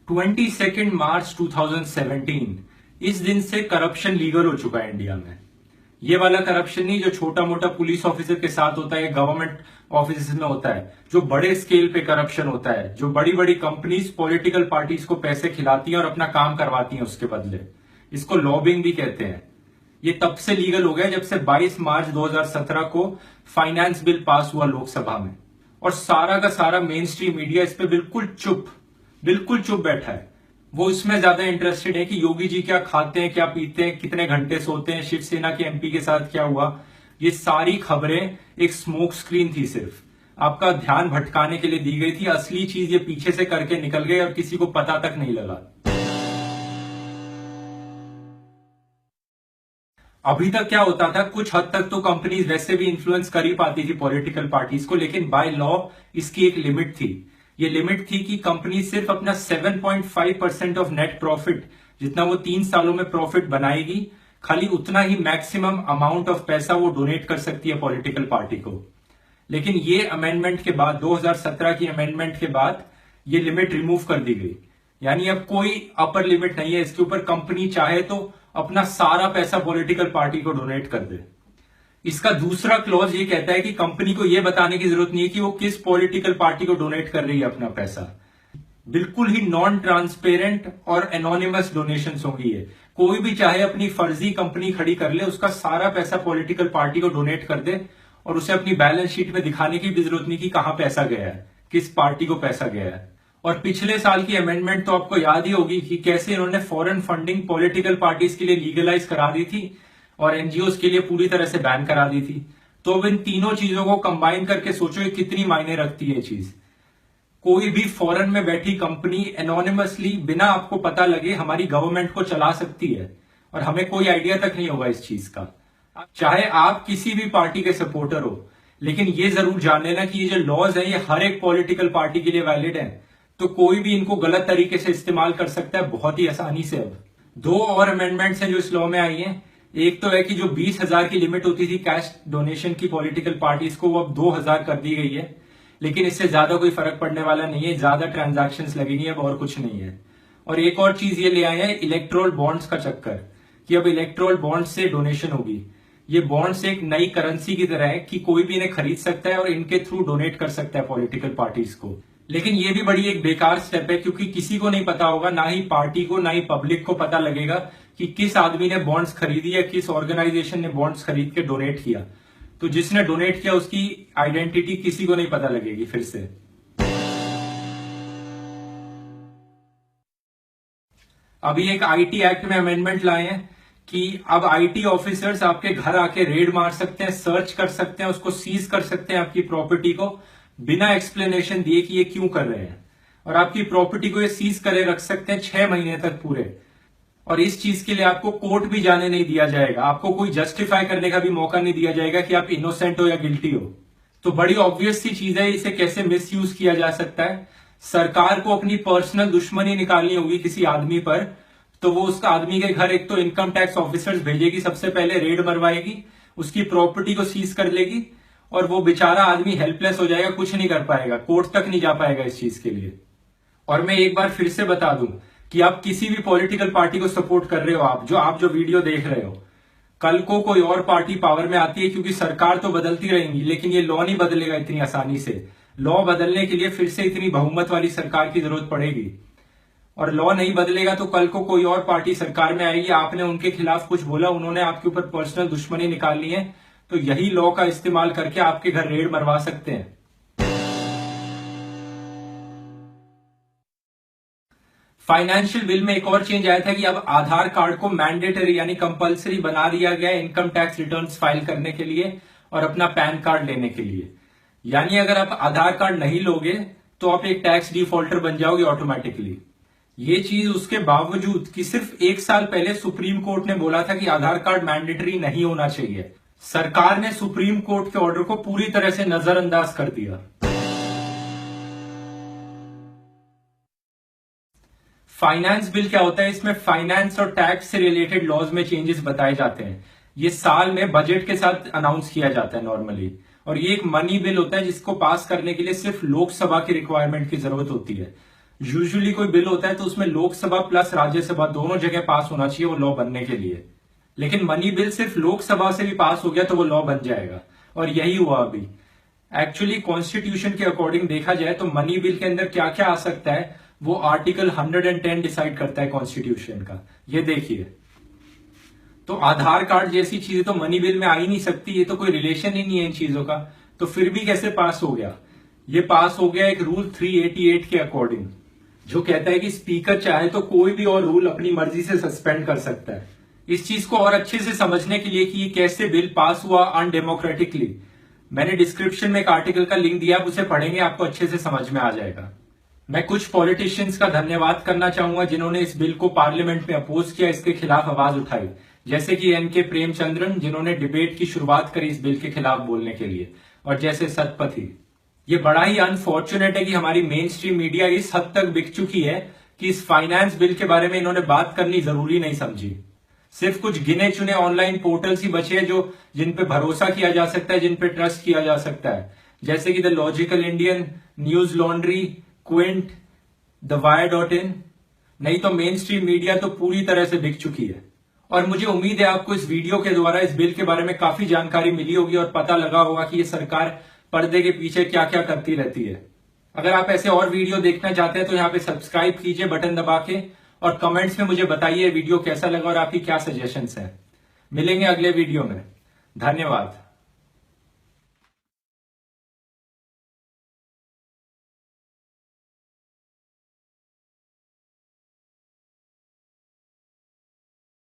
22 मार्च 2017 इस दिन से करप्शन लीगल हो चुका है इंडिया में। ये वाला करप्शन नहीं जो छोटा मोटा पुलिस ऑफिसर के साथ होता है, गवर्नमेंट ऑफिस में होता है, जो बड़े स्केल पे करप्शन होता है, जो बड़ी बड़ी कंपनीज पॉलिटिकल पार्टीज को पैसे खिलाती हैं और अपना काम करवाती हैं उसके बदले। इसको लॉबिंग भी कहते हैं। ये तब से लीगल हो गया जब से 22 मार्च 2017 को फाइनेंस बिल पास हुआ लोकसभा में, और सारा का सारा मेन स्ट्रीम मीडिया इस पे बिल्कुल चुप बैठा है। वो इसमें ज्यादा इंटरेस्टेड है कि योगी जी क्या खाते हैं, क्या पीते हैं, कितने घंटे सोते हैं, शिवसेना के एमपी के साथ क्या हुआ। ये सारी खबरें एक स्मोक स्क्रीन थी, सिर्फ आपका ध्यान भटकाने के लिए दी गई थी। असली चीज ये पीछे से करके निकल गई और किसी को पता तक नहीं लगा। अभी तक क्या होता था, कुछ हद तक तो कंपनीज वैसे भी इन्फ्लुएंस कर ही पाती थी पॉलिटिकल पार्टीज को, लेकिन बाय लॉ इसकी एक लिमिट थी। ये लिमिट थी कि कंपनी सिर्फ अपना 7.5% ऑफ नेट प्रॉफिट, जितना वो 3 सालों में प्रॉफिट बनाएगी, खाली उतना ही मैक्सिमम अमाउंट ऑफ पैसा वो डोनेट कर सकती है पॉलिटिकल पार्टी को। लेकिन ये अमेंडमेंट के बाद, 2017 की अमेंडमेंट के बाद, ये लिमिट रिमूव कर दी गई। यानी अब कोई अपर लिमिट नहीं है इसके ऊपर। कंपनी चाहे तो अपना सारा पैसा पॉलिटिकल पार्टी को डोनेट कर दे। इसका दूसरा क्लॉज ये कहता है कि कंपनी को यह बताने की जरूरत नहीं है कि वो किस पॉलिटिकल पार्टी को डोनेट कर रही है अपना पैसा। बिल्कुल ही नॉन ट्रांसपेरेंट और एनोनिमस डोनेशंस होंगी ये। कोई भी चाहे अपनी फर्जी कंपनी खड़ी कर ले, उसका सारा पैसा पॉलिटिकल पार्टी को डोनेट कर दे, और उसे अपनी बैलेंस शीट में दिखाने की भी जरूरत नहीं कि कहां पैसा गया है, किस पार्टी को पैसा गया है। और पिछले साल की अमेंडमेंट तो आपको याद ही होगी कि कैसे इन्होंने फॉरेन फंडिंग पॉलिटिकल पार्टीज के लिए लीगलाइज करा दी थी और एनजीओ के लिए पूरी तरह से बैन करा दी थी। तो अब इन तीनों चीजों को कंबाइन करके सोचो ये कितनी मायने रखती है चीज। कोई भी फॉरेन में बैठी कंपनी एनोनिमसली, बिना आपको पता लगे, हमारी गवर्नमेंट को चला सकती है और हमें कोई आइडिया तक नहीं होगा इस चीज का। चाहे आप किसी भी पार्टी के सपोर्टर हो, लेकिन ये जरूर जान लेना कि ये जो लॉज है ये हर एक पॉलिटिकल पार्टी के लिए वैलिड है। तो कोई भी इनको गलत तरीके से इस्तेमाल कर सकता है बहुत ही आसानी से। अब 2 और अमेंडमेंट्स हैं जो इस लॉ में आई हैं। एक तो है कि जो 20,000 की लिमिट होती थी कैश डोनेशन की पॉलिटिकल पार्टीज को, वो अब 2,000 कर दी गई है। लेकिन इससे ज्यादा कोई फर्क पड़ने वाला नहीं है, ज्यादा ट्रांजैक्शंस लगेंगी, अब और कुछ नहीं है। और एक और चीज ये ले आए हैं, इलेक्ट्रोल बॉन्ड्स का चक्कर, कि अब इलेक्ट्रोल बॉन्ड्स से डोनेशन होगी। ये बॉन्ड्स एक नई करेंसी की तरह है कि कोई भी इन्हें खरीद सकता है और इनके थ्रू डोनेट कर सकता है पॉलिटिकल पार्टीज को। लेकिन ये भी बड़ी एक बेकार स्टेप है, क्योंकि किसी को नहीं पता होगा, ना ही पार्टी को ना ही पब्लिक को पता लगेगा कि किस आदमी ने बॉन्ड्स खरीदी या किस ऑर्गेनाइजेशन ने बॉन्ड्स खरीद के डोनेट किया। तो जिसने डोनेट किया उसकी आइडेंटिटी किसी को नहीं पता लगेगी फिर से। अभी एक आईटी एक्ट में अमेंडमेंट लाए हैं कि अब आईटी ऑफिसर्स आपके घर आके रेड मार सकते हैं, सर्च कर सकते हैं, उसको सीज कर सकते हैं आपकी प्रॉपर्टी को, बिना एक्सप्लेनेशन दिए कि ये क्यों कर रहे हैं। और आपकी प्रॉपर्टी को ये सीज करे रख सकते हैं 6 महीने तक पूरे। और इस चीज के लिए आपको कोर्ट भी जाने नहीं दिया जाएगा, आपको कोई जस्टिफाई करने का भी मौका नहीं दिया जाएगा कि आप इनोसेंट हो या गिल्टी हो। तो बड़ी ऑब्वियस सी चीज है, इसे कैसे मिस यूज किया जा सकता है। सरकार को अपनी पर्सनल दुश्मनी निकालनी होगी किसी आदमी पर, तो वो उस आदमी के घर एक तो इनकम टैक्स ऑफिसर्स भेजेगी, सबसे पहले रेड मरवाएगी, उसकी प्रॉपर्टी को सीज कर लेगी, और वो बेचारा आदमी हेल्पलेस हो जाएगा, कुछ नहीं कर पाएगा, कोर्ट तक नहीं जा पाएगा इस चीज के लिए। और मैं एक बार फिर से बता दूं कि आप किसी भी पॉलिटिकल पार्टी को सपोर्ट कर रहे हो, आप जो वीडियो देख रहे हो, कल को कोई और पार्टी पावर में आती है, क्योंकि सरकार तो बदलती रहेंगी, लेकिन ये लॉ नहीं बदलेगा इतनी आसानी से। लॉ बदलने के लिए फिर से इतनी बहुमत वाली सरकार की जरूरत पड़ेगी, और लॉ नहीं बदलेगा तो कल को कोई और पार्टी सरकार में आएगी, आपने उनके खिलाफ कुछ बोला, उन्होंने आपके ऊपर पर्सनल दुश्मनी निकालनी है, तो यही लॉ का इस्तेमाल करके आपके घर रेड मरवा सकते हैं। फाइनेंशियल बिल में एक और चेंज आया था कि अब आधार कार्ड को मैंडेटरी यानी कंपलसरी बना दिया गया है इनकम टैक्स रिटर्न्स फाइल करने के लिए और अपना पैन कार्ड लेने के लिए। यानी अगर आप आधार कार्ड नहीं लोगे तो आप एक टैक्स डिफॉल्टर बन जाओगे ऑटोमेटिकली। ये चीज उसके बावजूद कि सिर्फ 1 साल पहले सुप्रीम कोर्ट ने बोला था कि आधार कार्ड मैंडेटरी नहीं होना चाहिए, सरकार ने सुप्रीम कोर्ट के ऑर्डर को पूरी तरह से नजरअंदाज कर दिया। फाइनेंस बिल क्या होता है, इसमें फाइनेंस और टैक्स से रिलेटेड लॉज में चेंजेस बताए जाते हैं। ये साल में बजट के साथ अनाउंस किया जाता है नॉर्मली, और ये एक मनी बिल होता है जिसको पास करने के लिए सिर्फ लोकसभा की रिक्वायरमेंट की जरूरत होती है। यूजुअली कोई बिल होता है तो उसमें लोकसभा प्लस राज्यसभा दोनों जगह पास होना चाहिए वो लॉ बनने के लिए। लेकिन मनी बिल सिर्फ लोकसभा से भी पास हो गया तो वो लॉ बन जाएगा, और यही हुआ अभी। एक्चुअली कॉन्स्टिट्यूशन के अकॉर्डिंग देखा जाए तो मनी बिल के अंदर क्या क्या आ सकता है वो आर्टिकल 110 डिसाइड करता है कॉन्स्टिट्यूशन का। ये देखिए, तो आधार कार्ड जैसी चीजें तो मनी बिल में आ ही नहीं सकती, ये तो कोई रिलेशन ही नहीं है इन चीजों का। तो फिर भी कैसे पास हो गया? ये पास हो गया एक रूल 388 के अकॉर्डिंग, जो कहता है कि स्पीकर चाहे तो कोई भी और रूल अपनी मर्जी से सस्पेंड कर सकता है। इस चीज को और अच्छे से समझने के लिए कि ये कैसे बिल पास हुआ अनडेमोक्रेटिकली, मैंने डिस्क्रिप्शन में एक आर्टिकल का लिंक दिया, आप उसे पढ़ेंगे आपको अच्छे से समझ में आ जाएगा। मैं कुछ पॉलिटिशियंस का धन्यवाद करना चाहूंगा जिन्होंने इस बिल को पार्लियामेंट में अपोज किया, इसके खिलाफ आवाज उठाई, जैसे कि एनके प्रेमचंद्रन जिन्होंने डिबेट की शुरुआत करी इस बिल के खिलाफ बोलने के लिए, और जैसे सतपथी। ये बड़ा ही अनफॉर्चुनेट है कि हमारी मेन स्ट्रीम मीडिया इस हद तक बिक चुकी है कि इस फाइनेंस बिल के बारे में इन्होंने बात करनी जरूरी नहीं समझी। सिर्फ कुछ गिने चुने ऑनलाइन पोर्टल्स ही बचे हैं जो जिन पे भरोसा किया जा सकता है, जिन पे ट्रस्ट किया जा सकता है, जैसे कि the logical Indian, news laundry, Quint, the wire. नहीं तो मेन स्ट्रीम मीडिया तो पूरी तरह से बिक चुकी है। और मुझे उम्मीद है आपको इस वीडियो के द्वारा इस बिल के बारे में काफी जानकारी मिली होगी और पता लगा होगा कि ये सरकार पर्दे के पीछे क्या क्या करती रहती है। अगर आप ऐसे और वीडियो देखना चाहते हैं तो यहाँ पे सब्सक्राइब कीजिए बटन दबा के, और कमेंट्स में मुझे बताइए वीडियो कैसा लगा और आपकी क्या सजेशंस हैं। मिलेंगे अगले वीडियो में। धन्यवाद।